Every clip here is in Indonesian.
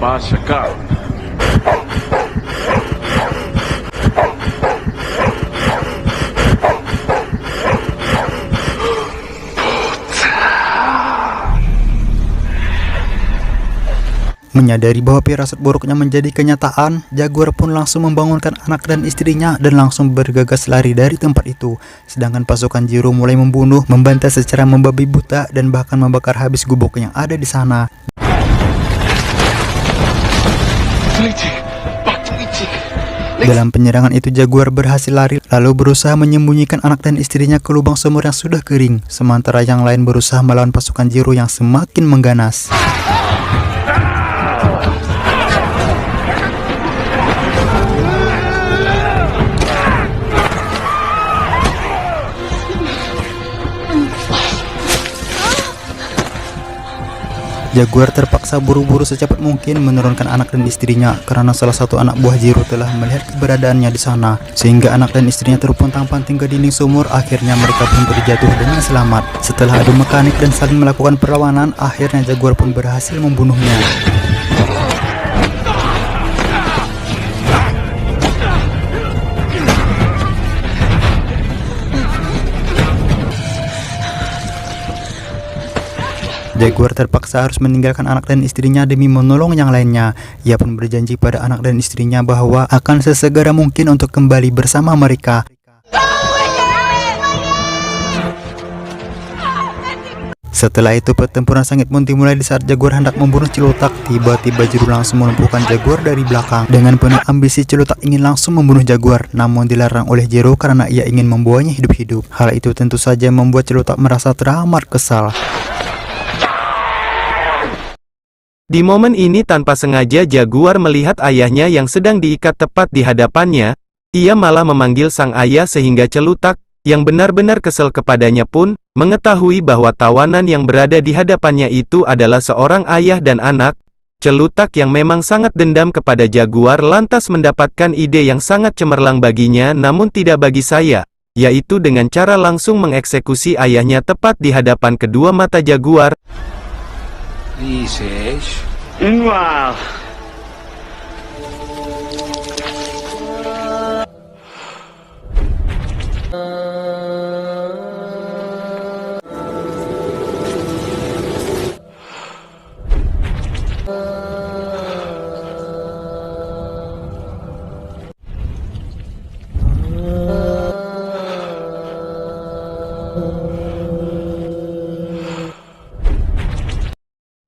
Baixa, cara. Menyadari bahwa firasat buruknya menjadi kenyataan, Jaguar pun langsung membangunkan anak dan istrinya dan langsung bergegas lari dari tempat itu. Sedangkan pasukan Jiro mulai membunuh, membantai secara membabi buta dan bahkan membakar habis gubuk yang ada di sana. Dalam penyerangan itu Jaguar berhasil lari lalu berusaha menyembunyikan anak dan istrinya ke lubang sumur yang sudah kering, sementara yang lain berusaha melawan pasukan Jiro yang semakin mengganas. Jaguar terpaksa buru-buru secepat mungkin menurunkan anak dan istrinya karena salah satu anak buah Jiro telah melihat keberadaannya di sana, sehingga anak dan istrinya terpuntang-panting ke dinding sumur. Akhirnya mereka pun terjatuh dengan selamat. Setelah adu mekanik dan saling melakukan perlawanan, akhirnya Jaguar pun berhasil membunuhnya. Jaguar terpaksa harus meninggalkan anak dan istrinya demi menolong yang lainnya. Ia pun berjanji pada anak dan istrinya bahwa akan sesegera mungkin untuk kembali bersama mereka. Setelah itu pertempuran sengit pun dimulai di saat Jaguar hendak membunuh Cilutak. Tiba-tiba Jiro langsung melumpuhkan Jaguar dari belakang. Dengan penuh ambisi Cilutak ingin langsung membunuh Jaguar, namun dilarang oleh Jiro karena ia ingin membawanya hidup-hidup. Hal itu tentu saja membuat Cilutak merasa teramat kesal. Di momen ini tanpa sengaja Jaguar melihat ayahnya yang sedang diikat tepat di hadapannya. Ia malah memanggil sang ayah sehingga Cilutak, yang benar-benar kesal kepadanya pun, mengetahui bahwa tawanan yang berada di hadapannya itu adalah seorang ayah dan anak. Cilutak yang memang sangat dendam kepada Jaguar lantas mendapatkan ide yang sangat cemerlang baginya namun tidak bagi saya, yaitu dengan cara langsung mengeksekusi ayahnya tepat di hadapan kedua mata Jaguar. Dices. Wow.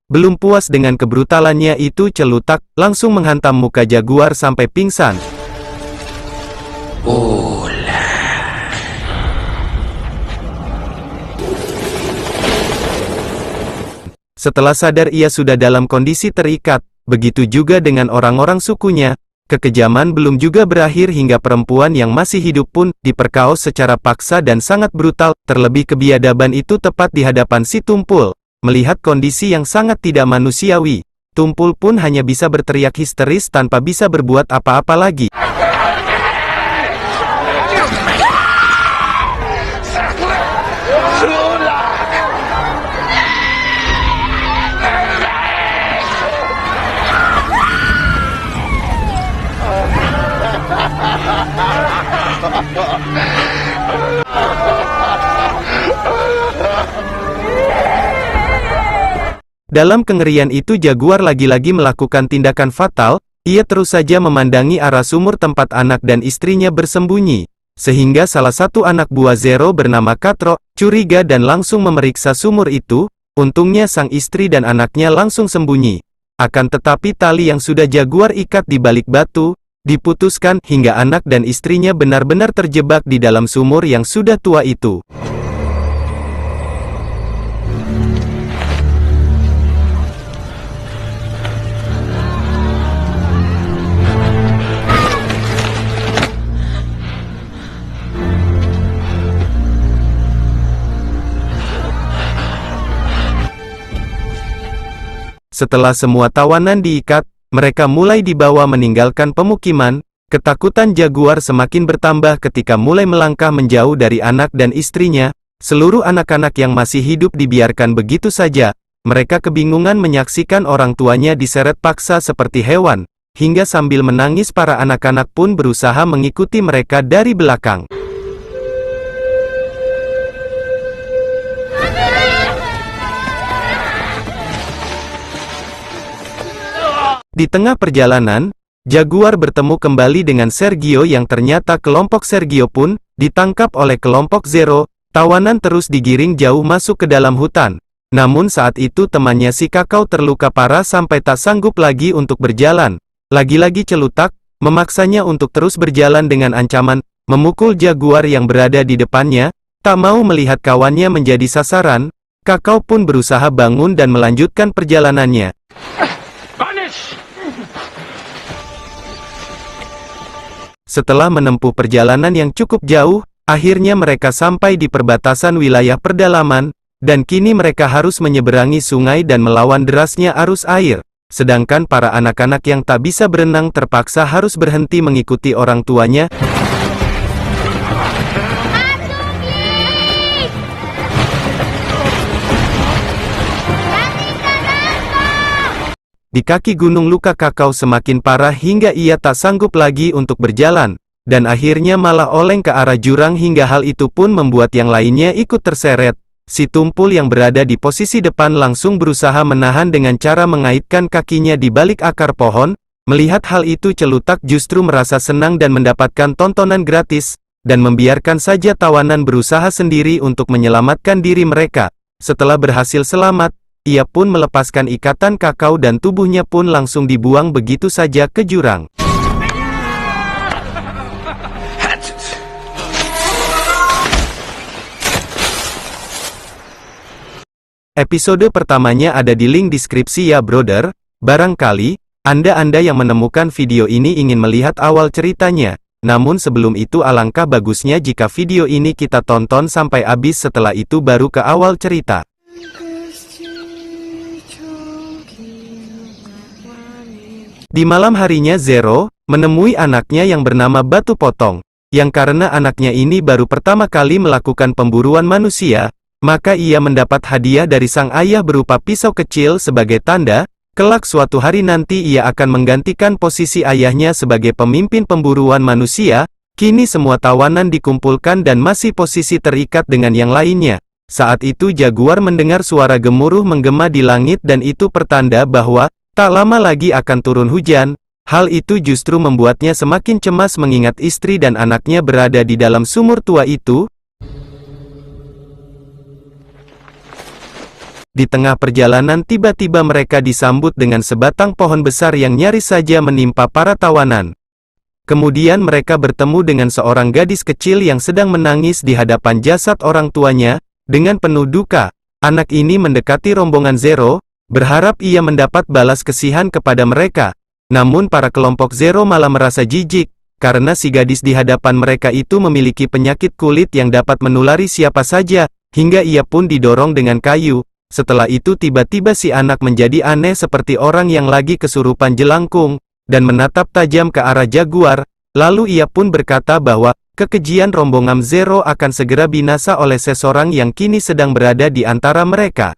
Belum puas dengan kebrutalannya itu, Cilutak langsung menghantam muka Jaguar sampai pingsan. Setelah sadar ia sudah dalam kondisi terikat, begitu juga dengan orang-orang sukunya. Kekejaman belum juga berakhir hingga perempuan yang masih hidup pun diperkaos secara paksa dan sangat brutal. Terlebih kebiadaban itu tepat di hadapan si Tumpul. Melihat kondisi yang sangat tidak manusiawi, Tumpul pun hanya bisa berteriak histeris tanpa bisa berbuat apa-apa lagi. Dalam kengerian itu Jaguar lagi-lagi melakukan tindakan fatal. Ia terus saja memandangi arah sumur tempat anak dan istrinya bersembunyi. Sehingga salah satu anak buah Zero bernama Katro curiga dan langsung memeriksa sumur itu. Untungnya sang istri dan anaknya langsung sembunyi. Akan tetapi tali yang sudah Jaguar ikat di balik batu diputuskan hingga anak dan istrinya benar-benar terjebak di dalam sumur yang sudah tua itu. Setelah semua tawanan diikat, mereka mulai dibawa meninggalkan pemukiman. Ketakutan Jaguar semakin bertambah ketika mulai melangkah menjauh dari anak dan istrinya. Seluruh anak-anak yang masih hidup dibiarkan begitu saja. mereka kebingungan menyaksikan orang tuanya diseret paksa seperti hewan, hingga sambil menangis para anak-anak pun berusaha mengikuti mereka dari belakang. Di tengah perjalanan, Jaguar bertemu kembali dengan Sergio yang ternyata kelompok Sergio pun ditangkap oleh kelompok Zero. Tawanan terus digiring jauh masuk ke dalam hutan. Namun saat itu temannya si Kakao terluka parah sampai tak sanggup lagi untuk berjalan. Lagi-lagi Celutak memaksanya untuk terus berjalan dengan ancaman memukul Jaguar yang berada di depannya. Tak mau melihat kawannya menjadi sasaran, Kakao pun berusaha bangun dan melanjutkan perjalanannya. Setelah menempuh perjalanan yang cukup jauh, akhirnya mereka sampai di perbatasan wilayah pedalaman, dan kini mereka harus menyeberangi sungai dan melawan derasnya arus air. Sedangkan para anak-anak yang tak bisa berenang terpaksa harus berhenti mengikuti orang tuanya. Di kaki gunung luka Kakao semakin parah hingga ia tak sanggup lagi untuk berjalan, dan akhirnya malah oleng ke arah jurang hingga hal itu pun membuat yang lainnya ikut terseret. Si Tumpul yang berada di posisi depan langsung berusaha menahan dengan cara mengaitkan kakinya di balik akar pohon. Melihat hal itu Celutak justru merasa senang dan mendapatkan tontonan gratis, dan membiarkan saja tawanan berusaha sendiri untuk menyelamatkan diri mereka. Setelah berhasil selamat, ia pun melepaskan ikatan Kakao dan tubuhnya pun langsung dibuang begitu saja ke jurang. Episode pertamanya ada di link deskripsi ya brother. Barangkali Anda yang menemukan video ini ingin melihat awal ceritanya. Namun sebelum itu alangkah bagusnya jika video ini kita tonton sampai habis, setelah itu baru ke awal cerita. Di malam harinya Zero menemui anaknya yang bernama Batu Potong, yang karena anaknya ini baru pertama kali melakukan pemburuan manusia, maka ia mendapat hadiah dari sang ayah berupa pisau kecil sebagai tanda, kelak suatu hari nanti ia akan menggantikan posisi ayahnya sebagai pemimpin pemburuan manusia. Kini semua tawanan dikumpulkan dan masih posisi terikat dengan yang lainnya. Saat itu Jaguar mendengar suara gemuruh menggema di langit dan itu pertanda bahwa tak lama lagi akan turun hujan. Hal itu justru membuatnya semakin cemas mengingat istri dan anaknya berada di dalam sumur tua itu. Di tengah perjalanan tiba-tiba mereka disambut dengan sebatang pohon besar yang nyaris saja menimpa para tawanan. Kemudian mereka bertemu dengan seorang gadis kecil yang sedang menangis di hadapan jasad orang tuanya. Dengan penuh duka, anak ini mendekati rombongan Zero, berharap ia mendapat balas kasihan kepada mereka. Namun para kelompok Zero malah merasa jijik, karena si gadis di hadapan mereka itu memiliki penyakit kulit yang dapat menulari siapa saja, hingga ia pun didorong dengan kayu. Setelah itu tiba-tiba si anak menjadi aneh seperti orang yang lagi kesurupan jelangkung, dan menatap tajam ke arah Jaguar. Lalu ia pun berkata bahwa kekejian rombongan Zero akan segera binasa oleh seseorang yang kini sedang berada di antara mereka.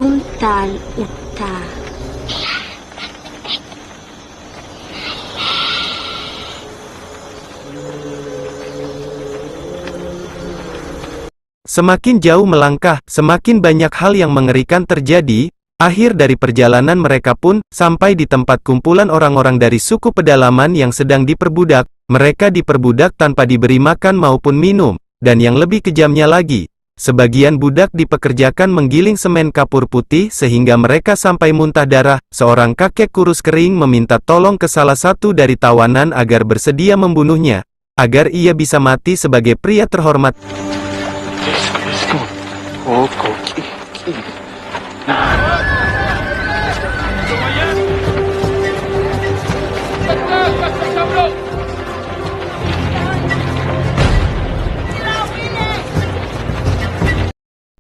Semakin jauh melangkah, semakin banyak hal yang mengerikan terjadi. Akhir dari perjalanan mereka pun sampai di tempat kumpulan orang-orang dari suku pedalaman yang sedang diperbudak. Mereka diperbudak tanpa diberi makan maupun minum, dan yang lebih kejamnya lagi, sebagian budak dipekerjakan menggiling semen kapur putih sehingga mereka sampai muntah darah. Seorang kakek kurus kering meminta tolong ke salah satu dari tawanan agar bersedia membunuhnya, agar ia bisa mati sebagai pria terhormat.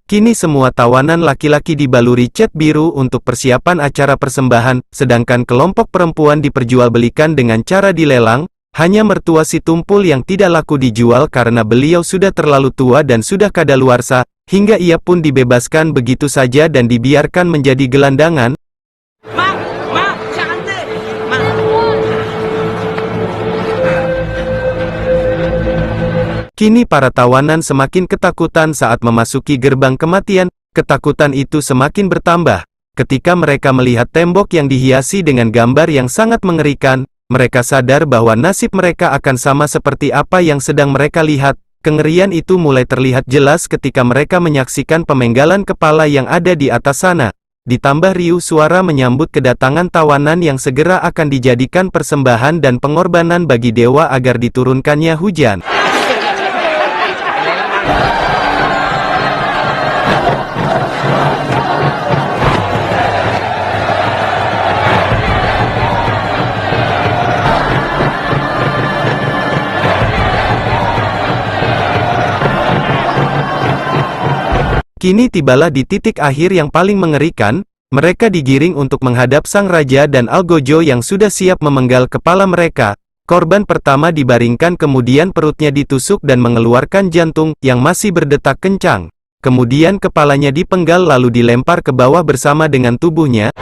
Kini semua tawanan laki-laki dibaluri cat biru untuk persiapan acara persembahan, sedangkan kelompok perempuan diperjualbelikan dengan cara dilelang. Hanya mertua si Tumpul yang tidak laku dijual karena beliau sudah terlalu tua dan sudah kadaluarsa. hingga ia pun dibebaskan begitu saja dan dibiarkan menjadi gelandangan. Kini para tawanan semakin ketakutan saat memasuki gerbang kematian. Ketakutan itu semakin bertambah ketika mereka melihat tembok yang dihiasi dengan gambar yang sangat mengerikan. Mereka sadar bahwa nasib mereka akan sama seperti apa yang sedang mereka lihat. Kengerian itu mulai terlihat jelas ketika mereka menyaksikan pemenggalan kepala yang ada di atas sana. Ditambah riuh suara menyambut kedatangan tawanan yang segera akan dijadikan persembahan dan pengorbanan bagi dewa agar diturunkannya hujan. Kini tibalah di titik akhir yang paling mengerikan. Mereka digiring untuk menghadap sang raja dan Algojo yang sudah siap memenggal kepala mereka. Korban pertama dibaringkan, kemudian perutnya ditusuk dan mengeluarkan jantung yang masih berdetak kencang. Kemudian kepalanya dipenggal lalu dilempar ke bawah bersama dengan tubuhnya.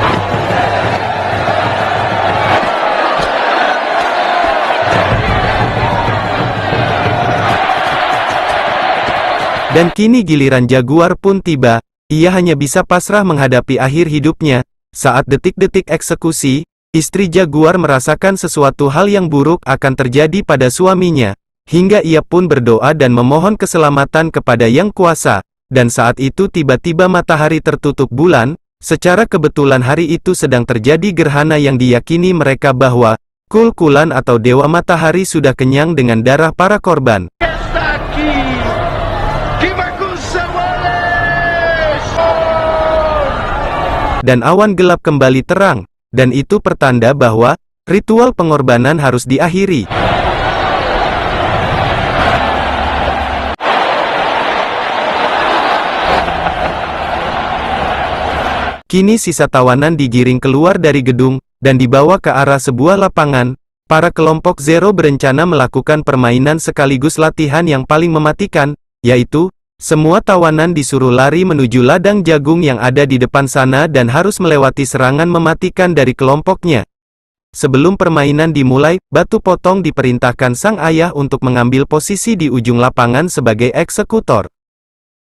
Dan kini giliran Jaguar pun tiba. Ia hanya bisa pasrah menghadapi akhir hidupnya. Saat detik-detik eksekusi, istri Jaguar merasakan sesuatu hal yang buruk akan terjadi pada suaminya. Hingga ia pun berdoa dan memohon keselamatan kepada Yang Kuasa. Dan saat itu tiba-tiba matahari tertutup bulan. Secara kebetulan hari itu sedang terjadi gerhana yang diyakini mereka bahwa Kul-Kulan atau Dewa Matahari sudah kenyang dengan darah para korban. Dan awan gelap kembali terang, dan itu pertanda bahwa ritual pengorbanan harus diakhiri. Kini sisa tawanan digiring keluar dari gedung, dan dibawa ke arah sebuah lapangan. Para kelompok Zero berencana melakukan permainan sekaligus latihan yang paling mematikan, yaitu semua tawanan disuruh lari menuju ladang jagung yang ada di depan sana dan harus melewati serangan mematikan dari kelompoknya. Sebelum permainan dimulai, Batu Potong diperintahkan sang ayah untuk mengambil posisi di ujung lapangan sebagai eksekutor.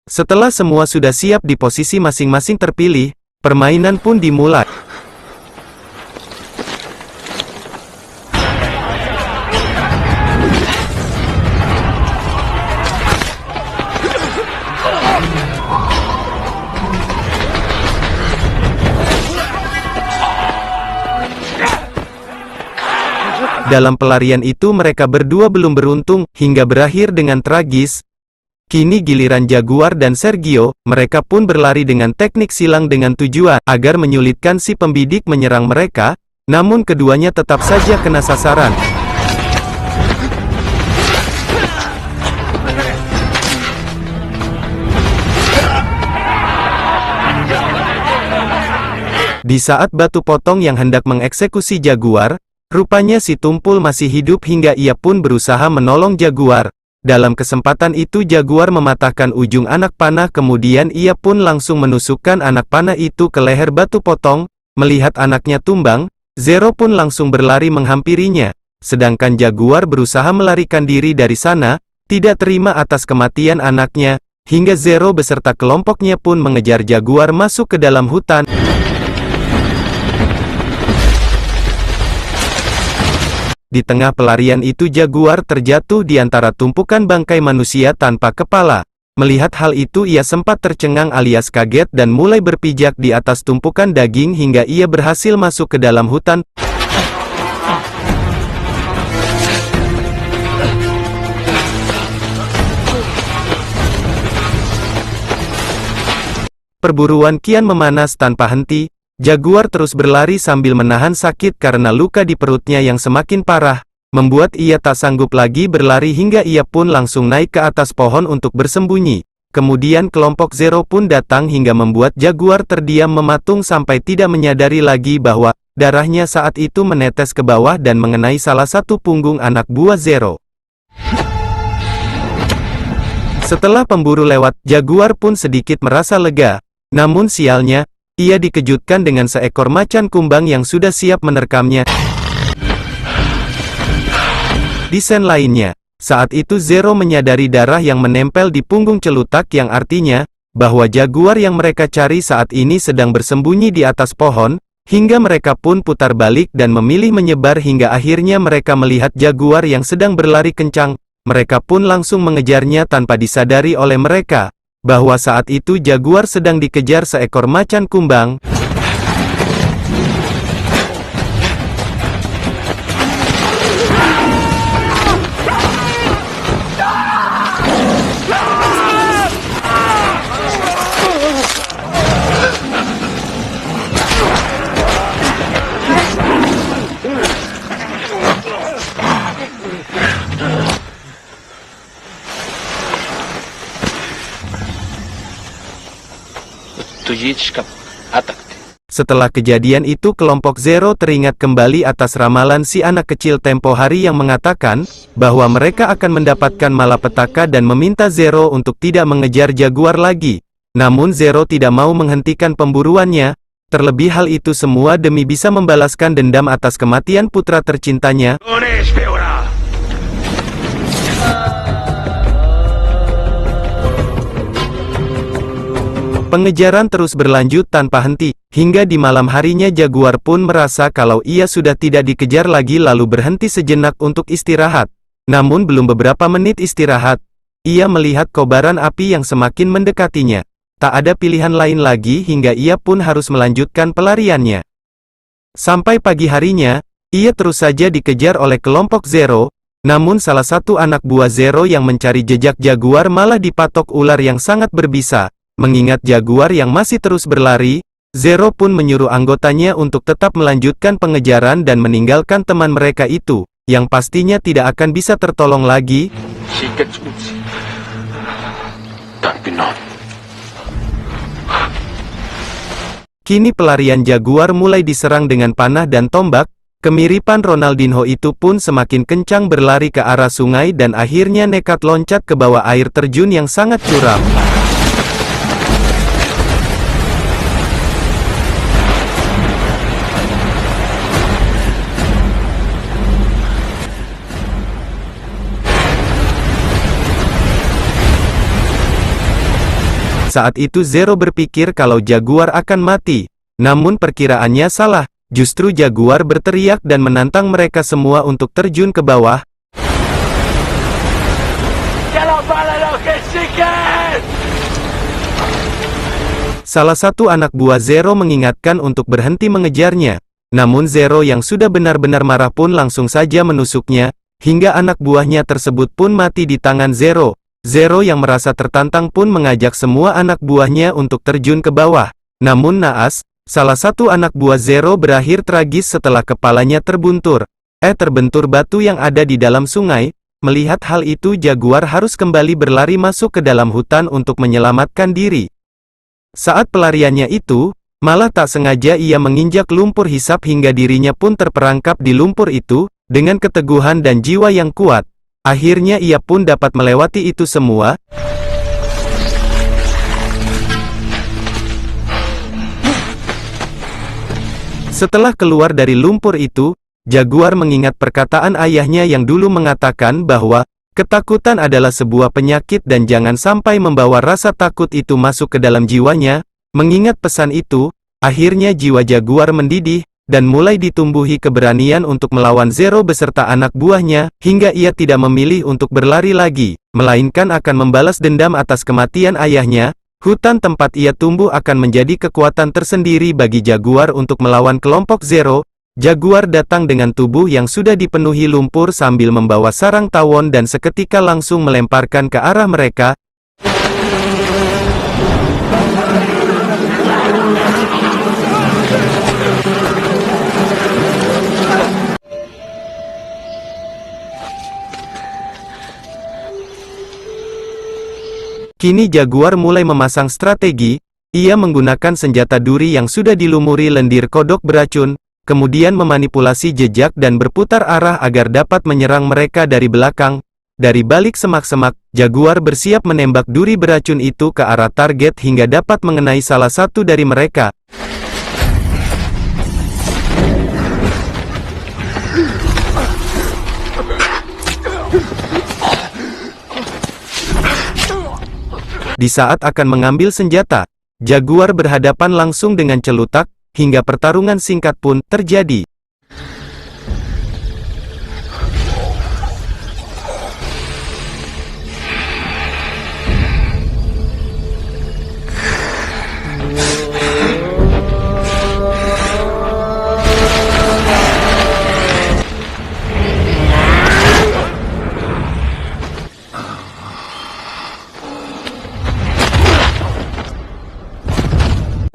Setelah semua sudah siap di posisi masing-masing terpilih, permainan pun dimulai. Dalam pelarian itu mereka berdua belum beruntung, hingga berakhir dengan tragis. Kini giliran Jaguar dan Sergio, mereka pun berlari dengan teknik silang dengan tujuan agar menyulitkan si pembidik menyerang mereka, namun keduanya tetap saja kena sasaran. Di saat Batu Potong yang hendak mengeksekusi Jaguar, rupanya si Tumpul masih hidup hingga ia pun berusaha menolong Jaguar. Dalam kesempatan itu Jaguar mematahkan ujung anak panah, kemudian ia pun langsung menusukkan anak panah itu ke leher Batu Potong. Melihat anaknya tumbang, Zero pun langsung berlari menghampirinya. Sedangkan Jaguar berusaha melarikan diri dari sana, tidak terima atas kematian anaknya, hingga Zero beserta kelompoknya pun mengejar Jaguar masuk ke dalam hutan. Di tengah pelarian itu Jaguar terjatuh di antara tumpukan bangkai manusia tanpa kepala. Melihat hal itu ia sempat tercengang alias kaget dan mulai berpijak di atas tumpukan daging hingga ia berhasil masuk ke dalam hutan. Perburuan kian memanas tanpa henti. Jaguar terus berlari sambil menahan sakit karena luka di perutnya yang semakin parah, membuat ia tak sanggup lagi berlari hingga ia pun langsung naik ke atas pohon untuk bersembunyi. Kemudian kelompok Zero pun datang hingga membuat Jaguar terdiam mematung sampai tidak menyadari lagi bahwa darahnya saat itu menetes ke bawah dan mengenai salah satu punggung anak buah Zero. Setelah pemburu lewat, Jaguar pun sedikit merasa lega. Namun sialnya, ia dikejutkan dengan seekor macan kumbang yang sudah siap menerkamnya. Di sen lainnya, saat itu Zero menyadari darah yang menempel di punggung celutak yang artinya, bahwa Jaguar yang mereka cari saat ini sedang bersembunyi di atas pohon, hingga mereka pun putar balik dan memilih menyebar hingga akhirnya mereka melihat Jaguar yang sedang berlari kencang. Mereka pun langsung mengejarnya tanpa disadari oleh mereka, bahwa saat itu Jaguar sedang dikejar seekor macan kumbang. Setelah kejadian itu kelompok Zero teringat kembali atas ramalan si anak kecil tempo hari yang mengatakan, bahwa mereka akan mendapatkan malapetaka dan meminta Zero untuk tidak mengejar Jaguar lagi. Namun Zero tidak mau menghentikan pemburuannya, terlebih hal itu semua demi bisa membalaskan dendam atas kematian putra tercintanya. Pengejaran terus berlanjut tanpa henti, hingga di malam harinya Jaguar pun merasa kalau ia sudah tidak dikejar lagi lalu berhenti sejenak untuk istirahat. Namun belum beberapa menit istirahat, ia melihat kobaran api yang semakin mendekatinya. Tak ada pilihan lain lagi hingga ia pun harus melanjutkan pelariannya. Sampai pagi harinya, ia terus saja dikejar oleh kelompok Zero, namun salah satu anak buah Zero yang mencari jejak Jaguar malah dipatok ular yang sangat berbisa. Mengingat Jaguar yang masih terus berlari, Zero pun menyuruh anggotanya untuk tetap melanjutkan pengejaran dan meninggalkan teman mereka itu, yang pastinya tidak akan bisa tertolong lagi. Kini pelarian Jaguar mulai diserang dengan panah dan tombak. Kemiripan Ronaldinho itu pun semakin kencang berlari ke arah sungai dan akhirnya nekat loncat ke bawah air terjun yang sangat curam. Saat itu Zero berpikir kalau Jaguar akan mati. Namun perkiraannya salah, justru Jaguar berteriak dan menantang mereka semua untuk terjun ke bawah. Salah satu anak buah Zero mengingatkan untuk berhenti mengejarnya. Namun Zero yang sudah benar-benar marah pun langsung saja menusuknya, hingga anak buahnya tersebut pun mati di tangan Zero. Zero yang merasa tertantang pun mengajak semua anak buahnya untuk terjun ke bawah. Namun naas, salah satu anak buah Zero berakhir tragis setelah kepalanya terbentur batu yang ada di dalam sungai. Melihat hal itu Jaguar harus kembali berlari masuk ke dalam hutan untuk menyelamatkan diri. Saat pelariannya itu, malah tak sengaja ia menginjak lumpur hisap hingga dirinya pun terperangkap di lumpur itu. Dengan keteguhan dan jiwa yang kuat, akhirnya ia pun dapat melewati itu semua. Setelah keluar dari lumpur itu, Jaguar mengingat perkataan ayahnya yang dulu mengatakan bahwa ketakutan adalah sebuah penyakit dan jangan sampai membawa rasa takut itu masuk ke dalam jiwanya. Mengingat pesan itu, akhirnya jiwa Jaguar mendidih dan mulai ditumbuhi keberanian untuk melawan Zero beserta anak buahnya, hingga ia tidak memilih untuk berlari lagi, melainkan akan membalas dendam atas kematian ayahnya. Hutan tempat ia tumbuh akan menjadi kekuatan tersendiri bagi Jaguar untuk melawan kelompok Zero. Jaguar datang dengan tubuh yang sudah dipenuhi lumpur sambil membawa sarang tawon dan seketika langsung melemparkan ke arah mereka. Kini Jaguar mulai memasang strategi. Ia menggunakan senjata duri yang sudah dilumuri lendir kodok beracun, kemudian memanipulasi jejak dan berputar arah agar dapat menyerang mereka dari belakang. dari balik semak-semak, Jaguar bersiap menembak duri beracun itu ke arah target hingga dapat mengenai salah satu dari mereka. Di saat akan mengambil senjata, Jaguar berhadapan langsung dengan celutak, hingga pertarungan singkat pun terjadi.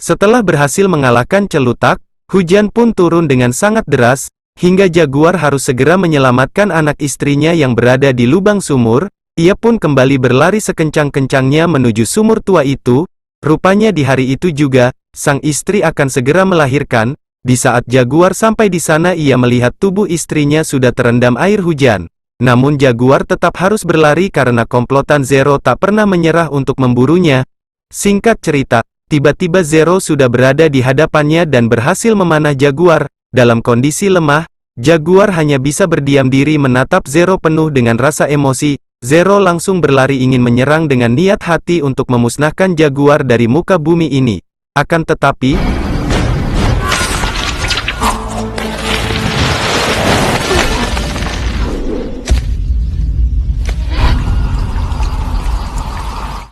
Setelah berhasil mengalahkan celutak, hujan pun turun dengan sangat deras, hingga Jaguar harus segera menyelamatkan anak istrinya yang berada di lubang sumur. Ia pun kembali berlari sekencang-kencangnya menuju sumur tua itu. Rupanya di hari itu juga, sang istri akan segera melahirkan. Di saat Jaguar sampai di sana ia melihat tubuh istrinya sudah terendam air hujan. Namun Jaguar tetap harus berlari karena komplotan Zero tak pernah menyerah untuk memburunya. Singkat cerita, tiba-tiba Zero sudah berada di hadapannya dan berhasil memanah Jaguar. Dalam kondisi lemah, Jaguar hanya bisa berdiam diri menatap Zero penuh dengan rasa emosi. Zero langsung berlari ingin menyerang dengan niat hati untuk memusnahkan Jaguar dari muka bumi ini. Akan tetapi,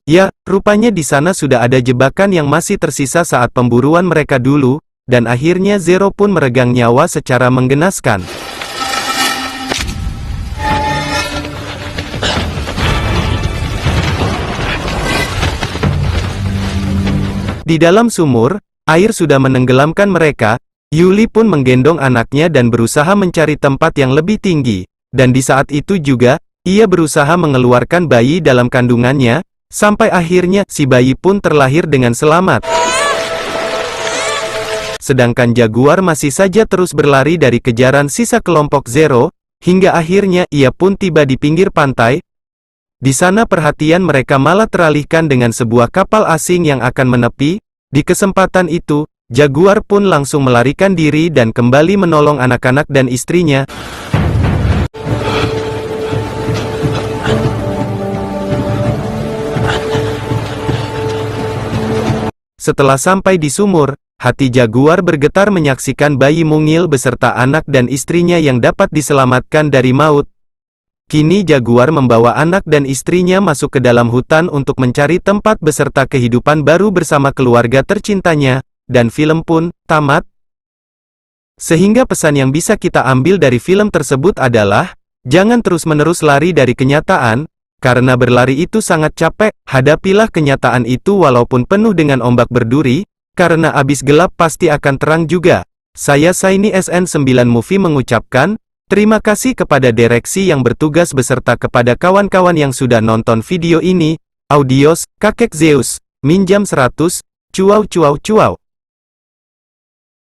ya, rupanya di sana sudah ada jebakan yang masih tersisa saat pemburuan mereka dulu, dan akhirnya Zero pun meregang nyawa secara menggenaskan. Di dalam sumur, air sudah menenggelamkan mereka. Yuli pun menggendong anaknya dan berusaha mencari tempat yang lebih tinggi. Dan di saat itu juga, ia berusaha mengeluarkan bayi dalam kandungannya, sampai akhirnya si bayi pun terlahir dengan selamat. Sedangkan Jaguar masih saja terus berlari dari kejaran sisa kelompok Zero, hingga akhirnya ia pun tiba di pinggir pantai. Di sana perhatian mereka malah teralihkan dengan sebuah kapal asing yang akan menepi. Di kesempatan itu, Jaguar pun langsung melarikan diri dan kembali menolong anak-anak dan istrinya. Setelah sampai di sumur, hati Jaguar bergetar menyaksikan bayi mungil beserta anak dan istrinya yang dapat diselamatkan dari maut. Kini Jaguar membawa anak dan istrinya masuk ke dalam hutan untuk mencari tempat beserta kehidupan baru bersama keluarga tercintanya, dan film pun tamat. Sehingga pesan yang bisa kita ambil dari film tersebut adalah, jangan terus-menerus lari dari kenyataan, karena berlari itu sangat capek. Hadapilah kenyataan itu walaupun penuh dengan ombak berduri, karena abis gelap pasti akan terang juga. Saya Shiny SN9 Movie mengucapkan, terima kasih kepada direksi yang bertugas beserta kepada kawan-kawan yang sudah nonton video ini. Audios, Kakek Zeus, minjam 100, cuau cuau cuau.